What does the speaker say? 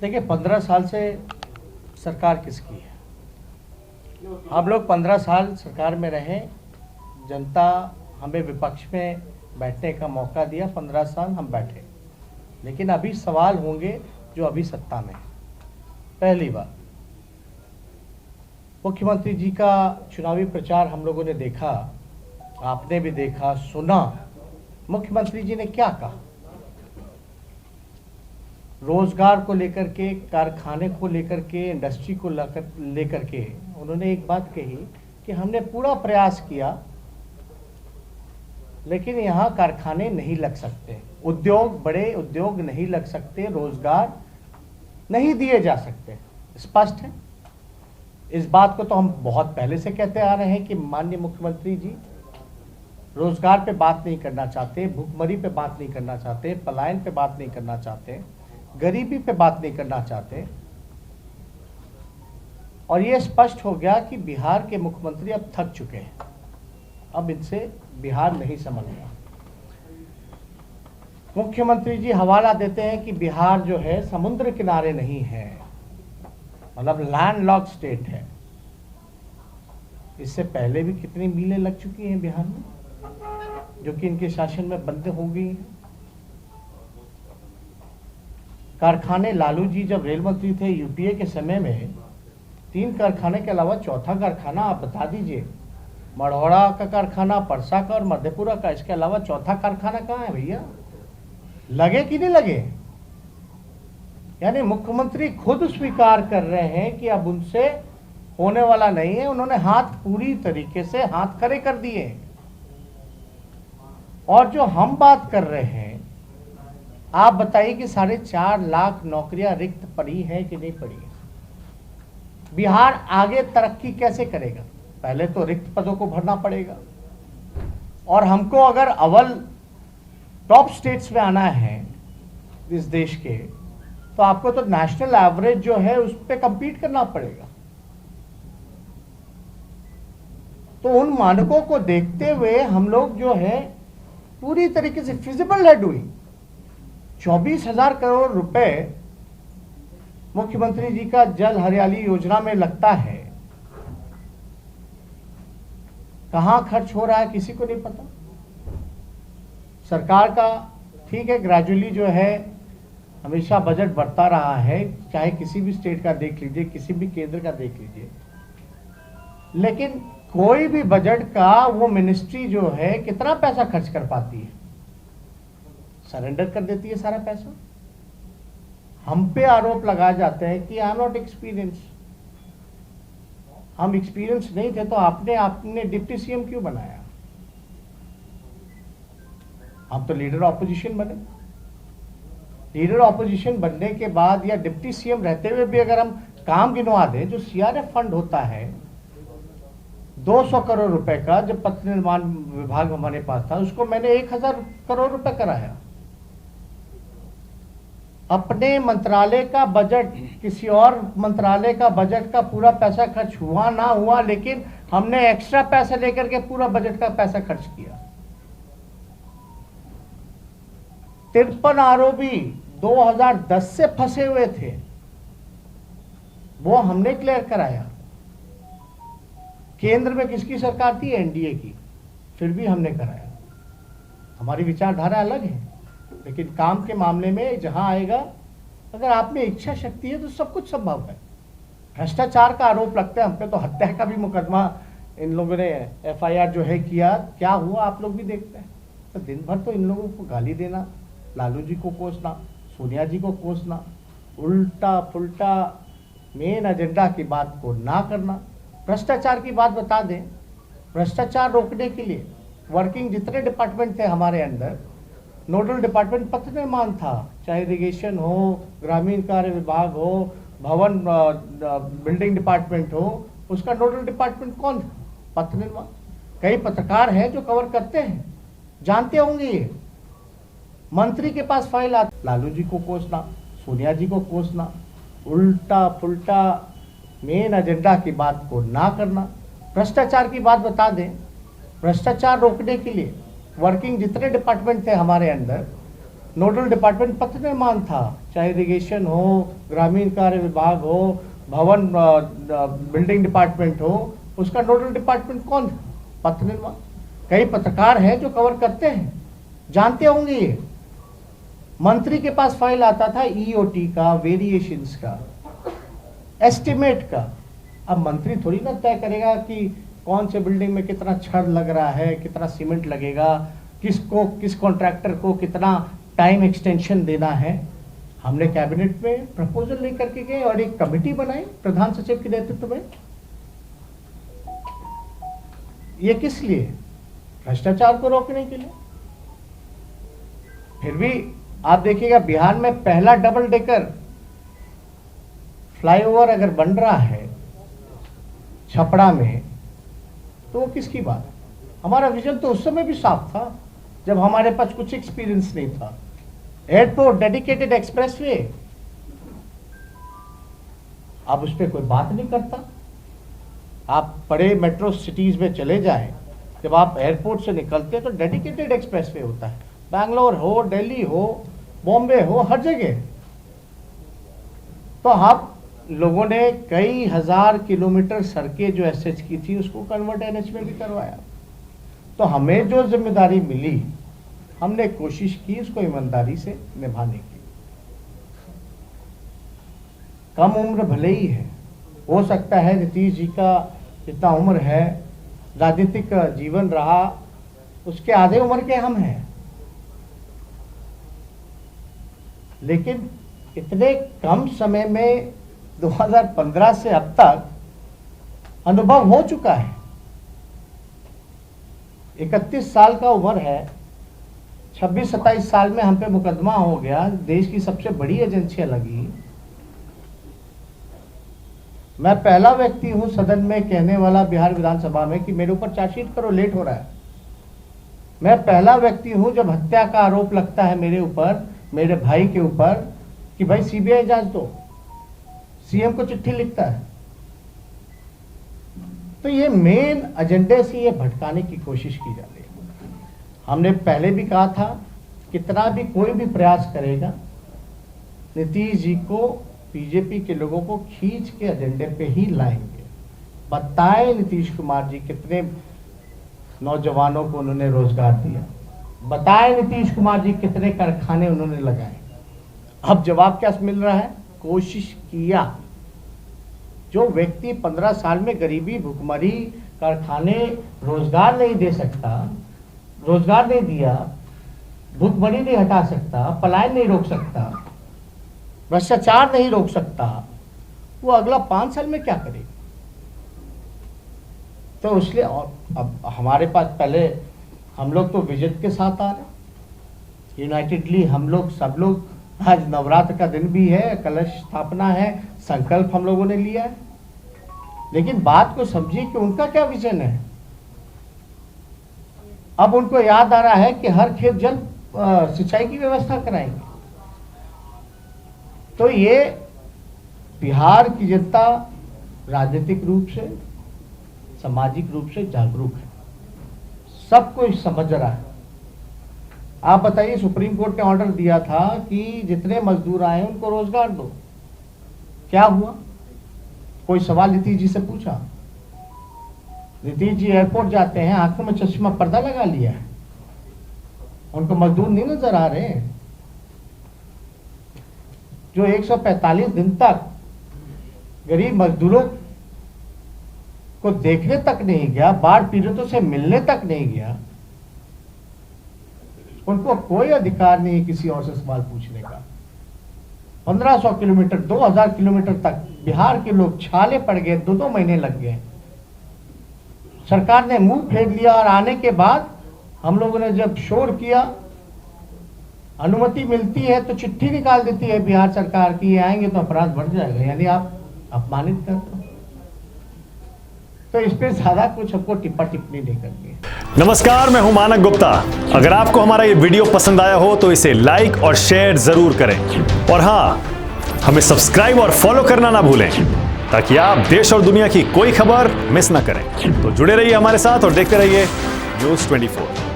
देखिए 15 साल से सरकार किसकी है। हम लोग 15 साल सरकार में रहे, जनता हमें विपक्ष में बैठने का मौका दिया, 15 साल हम बैठे। लेकिन अभी सवाल होंगे जो अभी सत्ता में है। पहली बात, मुख्यमंत्री जी का चुनावी प्रचार हम लोगों ने देखा, आपने भी देखा सुना। मुख्यमंत्री जी ने क्या कहा? रोजगार को लेकर के, कारखाने को लेकर के, इंडस्ट्री को लेकर के उन्होंने एक बात कही कि हमने पूरा प्रयास किया लेकिन यहाँ कारखाने नहीं लग सकते, उद्योग, बड़े उद्योग नहीं लग सकते, रोजगार नहीं दिए जा सकते। स्पष्ट है। इस बात को तो हम बहुत पहले से कहते आ रहे हैं कि माननीय मुख्यमंत्री जी रोजगार पे बात नहीं करना चाहते, भूखमरी पे बात नहीं करना चाहते, पलायन पे बात नहीं करना चाहते, गरीबी पे बात नहीं करना चाहते। और ये स्पष्ट हो गया कि बिहार के मुख्यमंत्री अब थक चुके हैं, अब इनसे बिहार नहीं संभल रहा। मुख्यमंत्री जी हवाला देते हैं कि बिहार जो है समुद्र किनारे नहीं है, मतलब लैंडलॉक्ड स्टेट है। इससे पहले भी कितनी मीलें लग चुकी हैं बिहार में, जो कि इनके शासन में बंद हो गई हैं। कारखाने, लालू जी जब रेल मंत्री थे यूपीए के समय में 3 कारखाने के अलावा चौथा कारखाना आप बता दीजिए। मढ़ौरा का कारखाना, परसा का और मधेपुरा का, इसके अलावा चौथा कारखाना कहाँ है भैया? लगे कि नहीं लगे? यानी मुख्यमंत्री खुद स्वीकार कर रहे हैं कि अब उनसे होने वाला नहीं है। उन्होंने हाथ पूरी तरीके से हाथ खड़े कर दिए। और जो हम बात कर रहे हैं, आप बताइए कि 4.5 लाख नौकरियां रिक्त पड़ी हैं कि नहीं पड़ी है? बिहार आगे तरक्की कैसे करेगा? पहले तो रिक्त पदों को भरना पड़ेगा, और हमको अगर अव्वल टॉप स्टेट्स में आना है इस देश के, तो आपको तो नेशनल एवरेज जो है उस पर कंपीट करना पड़ेगा। तो उन मानकों को देखते हुए हम लोग जो है पूरी तरीके से फिजिबल है डूइंग। 24,000 करोड़ रुपए मुख्यमंत्री जी का जल हरियाली योजना में लगता है। कहां खर्च हो रहा है किसी को नहीं पता। सरकार का ठीक है, ग्रेजुअली जो है हमेशा बजट बढ़ता रहा है, चाहे किसी भी स्टेट का देख लीजिए, किसी भी केंद्र का देख लीजिए। लेकिन कोई भी बजट का वो मिनिस्ट्री जो है कितना पैसा खर्च कर पाती है? सरेंडर कर देती है सारा पैसा। हम पे आरोप लगाए जाते हैं कि आई एम नॉट एक्सपीरियंस। हम एक्सपीरियंस नहीं थे तो आपने डिप्टी सीएम क्यों बनाया? हम तो लीडर ऑपोजिशन बने। लीडर ऑपोजिशन बनने के बाद या डिप्टी सीएम रहते हुए भी अगर हम काम गिनवा दें, जो सीआरएफ फंड होता है 200 करोड़ रुपए का, जब पथ निर्माण विभाग हमारे पास था, उसको मैंने 1000 करोड़ रुपए कराया। अपने मंत्रालय का बजट, किसी और मंत्रालय का बजट का पूरा पैसा खर्च हुआ ना हुआ, लेकिन हमने एक्स्ट्रा पैसा लेकर के पूरा बजट का पैसा खर्च किया। 53 आरोपी 2010 से फंसे हुए थे, वो हमने क्लियर कराया। केंद्र में किसकी सरकार थी? एनडीए की, फिर भी हमने कराया। हमारी विचारधारा अलग है, लेकिन काम के मामले में जहां आएगा, अगर आप में इच्छा शक्ति है तो सब कुछ संभव है। भ्रष्टाचार का आरोप लगता है हम पे, तो हत्या का भी मुकदमा इन लोगों ने एफआईआर जो है किया, क्या हुआ आप लोग भी देखते हैं। तो दिन भर तो इन लोगों को गाली देना, लालू जी को कोसना, सोनिया जी को कोसना, उल्टा पुल्टा मेन एजेंडा की बात को ना करना। भ्रष्टाचार की बात बता दें, भ्रष्टाचार रोकने के लिए वर्किंग जितने डिपार्टमेंट थे हमारे अंदर, नोडल डिपार्टमेंट पथ निर्माण था, चाहे इरिगेशन हो, ग्रामीण कार्य विभाग हो, भवन बिल्डिंग डिपार्टमेंट हो, उसका नोडल डिपार्टमेंट कौन था? पथ निर्माण। कई पत्रकार हैं जो कवर करते हैं, जानते होंगे ये। मंत्री के पास फाइल आती, लालू जी को कोसना, सोनिया जी को कोसना, उल्टा पुल्टा मेन एजेंडा की बात को ना करना। भ्रष्टाचार की बात बता दें, भ्रष्टाचार रोकने के लिए वर्किंग जितने डिपार्टमेंट थे हमारे अंदर, नोडल डिपार्टमेंट पथ निर्माण था, चाहे इरिगेशन हो, ग्रामीण कार्य विभाग हो, भवन बिल्डिंग डिपार्टमेंट हो, उसका नोडल डिपार्टमेंट कौन था? पथ निर्माण। कई पत्रकार हैं जो कवर करते हैं, जानते होंगे ये। मंत्री के पास फाइल आता था ईओटी का, वेरिएशंस का, एस्टिमेट का। अब मंत्री थोड़ी ना तय करेगा कि कौन से बिल्डिंग में कितना छड़ लग रहा है, कितना सीमेंट लगेगा, किस कॉन्ट्रैक्टर को कितना टाइम एक्सटेंशन देना है। हमने कैबिनेट में प्रपोजल लेकर के गए और एक कमेटी बनाई प्रधान सचिव के नेतृत्व में। ये किस लिए? भ्रष्टाचार को रोकने के लिए। फिर भी आप देखिएगा बिहार में पहला डबल डेकर फ्लाईओवर अगर बन रहा है छपरा में, तो वो किसकी बात है? हमारा विजन तो उस समय भी साफ था जब हमारे पास कुछ एक्सपीरियंस नहीं था। एयरपोर्ट, डेडिकेटेड एक्सप्रेसवे, अब उस पर कोई बात नहीं करता। आप बड़े मेट्रो सिटीज में चले जाएं, जब आप एयरपोर्ट से निकलते हैं तो डेडिकेटेड एक्सप्रेसवे होता है, बैंगलोर हो, दिल्ली हो, बॉम्बे हो, हर जगह। तो आप लोगों ने कई हजार किलोमीटर सड़कें जो एसएच की थी उसको कन्वर्ट एनएच में भी करवाया। तो हमें जो जिम्मेदारी मिली, हमने कोशिश की उसको ईमानदारी से निभाने की। कम उम्र भले ही है, हो सकता है नीतीश जी का जितना उम्र है, राजनीतिक जीवन रहा, उसके आधे उम्र के हम हैं, लेकिन इतने कम समय में 2015 से अब तक अनुभव हो चुका है। 31 साल का उम्र है, 26-27 साल में हम पे मुकदमा हो गया, देश की सबसे बड़ी एजेंसियां लगी। मैं पहला व्यक्ति हूं सदन में कहने वाला बिहार विधानसभा में कि मेरे ऊपर चार्जशीट करो, लेट हो रहा है। मैं पहला व्यक्ति हूं जब हत्या का आरोप लगता है मेरे ऊपर, मेरे भाई के ऊपर, कि भाई सीबीआई जांच दो, सीएम को चिट्ठी लिखता है। तो ये मेन एजेंडे से ये भटकाने की कोशिश की जा रही है। हमने पहले भी कहा था, कितना भी कोई भी प्रयास करेगा, नीतीश जी को, बीजेपी के लोगों को खींच के एजेंडे पे ही लाएंगे। बताएं नीतीश कुमार जी कितने नौजवानों को उन्होंने रोजगार दिया, बताएं नीतीश कुमार जी कितने कारखाने उन्होंने लगाए। अब जवाब क्या मिल रहा है? कोशिश किया। जो व्यक्ति 15 साल में गरीबी, भुखमरी, कारखाने, रोजगार नहीं दे सकता, रोजगार नहीं दिया, भुखमरी नहीं हटा सकता, पलायन नहीं रोक सकता, भ्रष्टाचार नहीं रोक सकता, वो अगला 5 साल में क्या करेगा? तो इसलिए अब हमारे पास पहले हम लोग तो विजन के साथ आ रहे, यूनाइटेडली हम लोग सब लोग। आज नवरात्र का दिन भी है, कलश स्थापना है, संकल्प हम लोगों ने लिया है, लेकिन बात को समझिए कि उनका क्या विजन है। अब उनको याद आ रहा है कि हर खेत जल सिंचाई की व्यवस्था कराएंगे। तो ये बिहार की जनता राजनीतिक रूप से, सामाजिक रूप से जागरूक है, सब कुछ समझ रहा है। आप बताइए, सुप्रीम कोर्ट ने ऑर्डर दिया था कि जितने मजदूर आए उनको रोजगार दो, क्या हुआ? कोई सवाल नीतीश जी से पूछा? नीतीश जी एयरपोर्ट जाते हैं, आंखों में चश्मा पर्दा लगा लिया है, उनको मजदूर नहीं नजर आ रहे हैं। जो 145 दिन तक गरीब मजदूरों को देखने तक नहीं गया, बाढ़ पीड़ितों से मिलने तक नहीं गया, उनको कोई अधिकार नहीं है किसी और से सवाल पूछने का। 1500 किलोमीटर, 2000 किलोमीटर तक बिहार के लोग छाले पड़ गए, 2-2 महीने लग गए। सरकार ने मुंह फेर लिया और आने के बाद हम लोगों ने जब शोर किया, अनुमति मिलती है तो चिट्ठी निकाल देती है बिहार सरकार की, ये आएंगे तो अपराध बढ़ जाएगा, यानी आप अपमानित कर दो। तो इस पे ज्यादा कुछ हमको टिप्पा टिप्पणी नहीं करनी है। नमस्कार, मैं हूं मानक गुप्ता। अगर आपको हमारा ये वीडियो पसंद आया हो तो इसे लाइक और शेयर जरूर करें, और हाँ, हमें सब्सक्राइब और फॉलो करना ना भूलें ताकि आप देश और दुनिया की कोई खबर मिस ना करें। तो जुड़े रहिए हमारे साथ और देखते रहिए न्यूज़ 24।